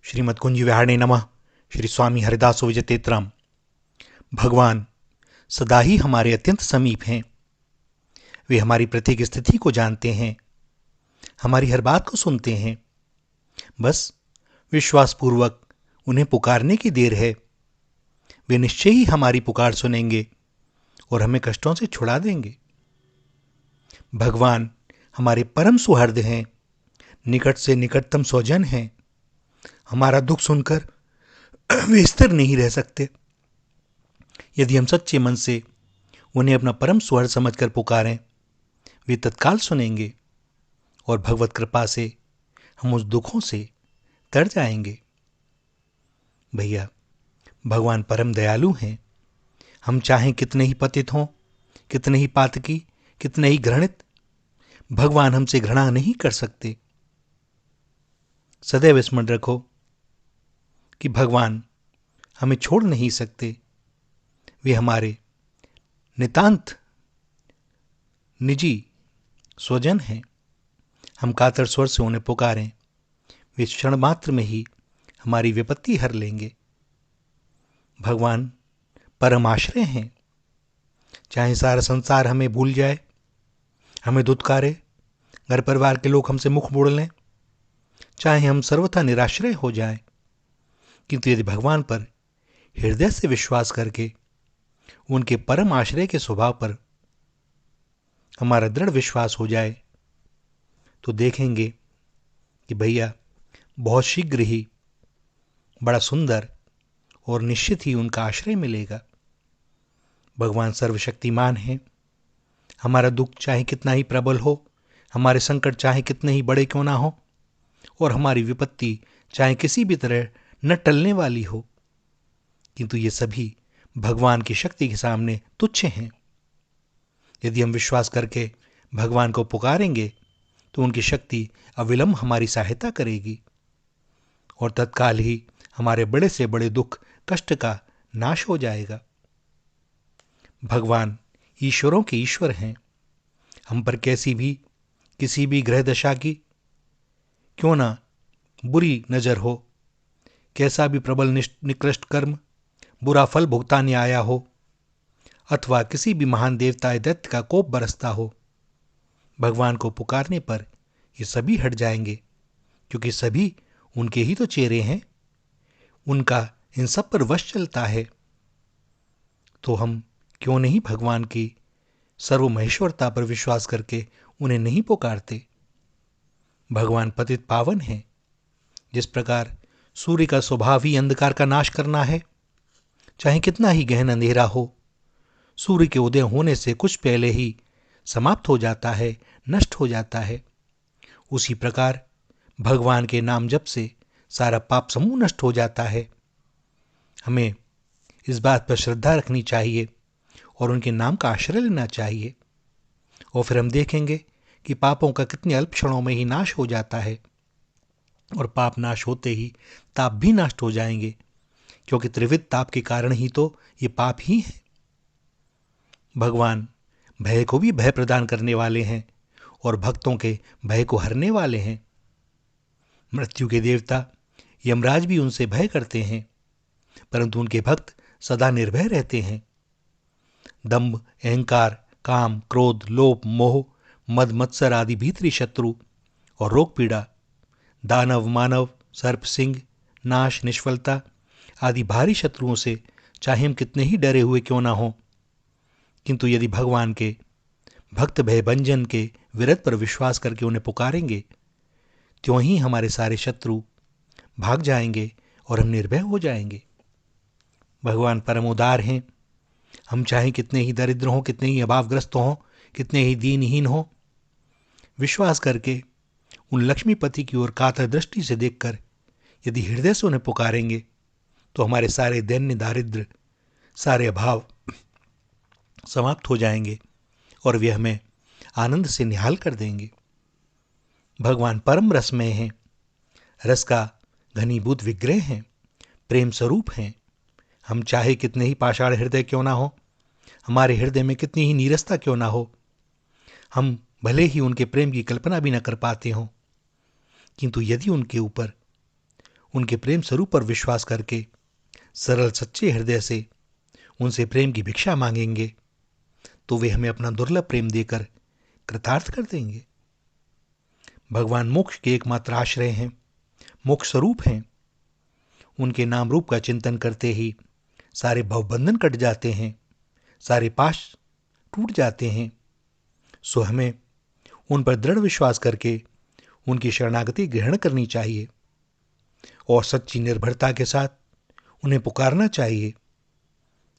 श्रीमद् कुंज विहारिणे नमः। श्री स्वामी हरिदास विजयतेतराम। भगवान सदा ही हमारे अत्यंत समीप हैं। वे हमारी प्रत्येक स्थिति को जानते हैं, हमारी हर बात को सुनते हैं। बस विश्वासपूर्वक उन्हें पुकारने की देर है। वे निश्चय ही हमारी पुकार सुनेंगे और हमें कष्टों से छुड़ा देंगे। भगवान हमारे परम सुहृद हैं, निकट से निकटतम स्वजन हैं। हमारा दुख सुनकर वे स्थिर नहीं रह सकते। यदि हम सच्चे मन से उन्हें अपना परम सुहृद समझकर पुकारें, वे तत्काल सुनेंगे और भगवत कृपा से हम उस दुखों से तर जाएंगे। भैया, भगवान परम दयालु हैं। हम चाहें कितने ही पतित हों, कितने ही पातकी, कितने ही घृणित, भगवान हमसे घृणा नहीं कर सकते। सदैव स्मरण रखो कि भगवान हमें छोड़ नहीं सकते। वे हमारे नितांत निजी स्वजन हैं। हम कातर स्वर से उन्हें पुकारें, वे क्षण मात्र में ही हमारी विपत्ति हर लेंगे। भगवान परम आश्रय हैं। चाहे सारा संसार हमें भूल जाए, हमें दुत्कारे, घर परिवार के लोग हमसे मुख मोड़ लें, चाहे हम सर्वथा निराश्रय हो जाएं, किंतु यदि भगवान पर हृदय से विश्वास करके उनके परम आश्रय के स्वभाव पर हमारा दृढ़ विश्वास हो जाए, तो देखेंगे कि भैया बहुत शीघ्र ही बड़ा सुंदर और निश्चित ही उनका आश्रय मिलेगा। भगवान सर्वशक्तिमान हैं। हमारा दुख चाहे कितना ही प्रबल हो, हमारे संकट चाहे कितने ही बड़े क्यों ना हो, और हमारी विपत्ति चाहे किसी भी तरह न टलने वाली हो, किंतु ये सभी भगवान की शक्ति के सामने तुच्छ हैं। यदि हम विश्वास करके भगवान को पुकारेंगे तो उनकी शक्ति अविलंब हमारी सहायता करेगी और तत्काल ही हमारे बड़े से बड़े दुख कष्ट का नाश हो जाएगा। भगवान ईश्वरों के ईश्वर हैं। हम पर कैसी भी किसी भी ग्रह दशा की क्यों ना बुरी नजर हो, कैसा भी प्रबल निकृष्ट कर्म बुरा फल भुगताने आया हो, अथवा किसी भी महान देवता दैत्य का कोप बरसता हो, भगवान को पुकारने पर ये सभी हट जाएंगे, क्योंकि सभी उनके ही तो चेहरे हैं। उनका इन सब पर वश चलता है। तो हम क्यों नहीं भगवान की सर्वमहेश्वरता पर विश्वास करके उन्हें नहीं पुकारते। भगवान पतित पावन हैं। जिस प्रकार सूर्य का स्वभाव ही अंधकार का नाश करना है, चाहे कितना ही गहन अंधेरा हो, सूर्य के उदय होने से कुछ पहले ही समाप्त हो जाता है, नष्ट हो जाता है। उसी प्रकार भगवान के नाम जप से सारा पाप समूह नष्ट हो जाता है। हमें इस बात पर श्रद्धा रखनी चाहिए और उनके नाम का आश्रय लेना चाहिए, और फिर हम देखेंगे कि पापों का कितने अल्प क्षणों में ही नाश हो जाता है, और पाप नाश होते ही ताप भी नष्ट हो जाएंगे, क्योंकि त्रिविध ताप के कारण ही तो ये पाप ही हैं। भगवान भय को भी भय प्रदान करने वाले हैं और भक्तों के भय को हरने वाले हैं। मृत्यु के देवता यमराज भी उनसे भय करते हैं, परंतु उनके भक्त सदा निर्भय रहते हैं। दंभ, अहंकार, काम, क्रोध, लोभ, मोह, मद, मत्सर आदि भीतरी शत्रु और रोग पीड़ा, दानव, मानव, सर्प, सिंह, नाश, निष्फलता आदि भारी शत्रुओं से चाहे हम कितने ही डरे हुए क्यों ना हों, किंतु यदि भगवान के भक्त भय भंजन के विरत पर विश्वास करके उन्हें पुकारेंगे, त्यों ही हमारे सारे शत्रु भाग जाएंगे और हम निर्भय हो जाएंगे। भगवान परम उदार हैं। हम चाहे कितने ही दरिद्र हों, कितने ही अभावग्रस्त हों, कितने ही दीनहीन हों, विश्वास करके उन लक्ष्मीपति की ओर कातर दृष्टि से देखकर यदि हृदय से उन्हें पुकारेंगे, तो हमारे सारे दैन्य दारिद्र, सारे अभाव समाप्त हो जाएंगे और वे हमें आनंद से निहाल कर देंगे। भगवान परम रसमय हैं, रस का घनीभूत विग्रह हैं, प्रेम स्वरूप हैं। हम चाहे कितने ही पाषाण हृदय क्यों ना हो, हमारे हृदय में कितनी ही नीरसता क्यों ना हो, हम भले ही उनके प्रेम की कल्पना भी न कर पाते हों, किंतु यदि उनके ऊपर उनके प्रेम स्वरूप पर विश्वास करके सरल सच्चे हृदय से उनसे प्रेम की भिक्षा मांगेंगे तो वे हमें अपना दुर्लभ प्रेम देकर कृतार्थ कर देंगे। भगवान मोक्ष के एकमात्र आश्रय हैं, मोक्ष स्वरूप हैं। उनके नाम रूप का चिंतन करते ही सारे भवबंधन कट जाते हैं, सारे पाश टूट जाते हैं। सो हमें उन पर दृढ़ विश्वास करके उनकी शरणागति ग्रहण करनी चाहिए और सच्ची निर्भरता के साथ उन्हें पुकारना चाहिए।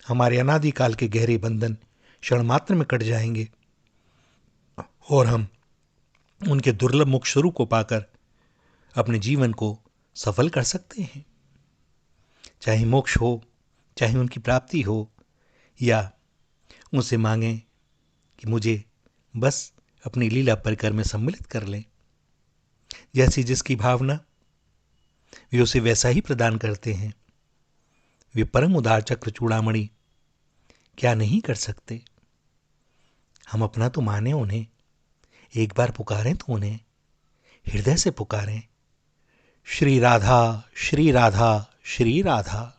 हमारे अनादिकाल के गहरे बंधन क्षण मात्र में कट जाएंगे और हम उनके दुर्लभ मोक्ष स्वरूप को पाकर अपने जीवन को सफल कर सकते हैं। चाहे मोक्ष हो, चाहे उनकी प्राप्ति हो, या उनसे मांगें कि मुझे बस अपनी लीला परिकर में सम्मिलित कर लें। जैसी जिसकी भावना, वे उसे वैसा ही प्रदान करते हैं। वे परम उदार चक्र चूड़ामणि क्या नहीं कर सकते। हम अपना तो माने उन्हें, एक बार पुकारें तो उन्हें हृदय से पुकारें। श्री राधा, श्री राधा, श्री राधा।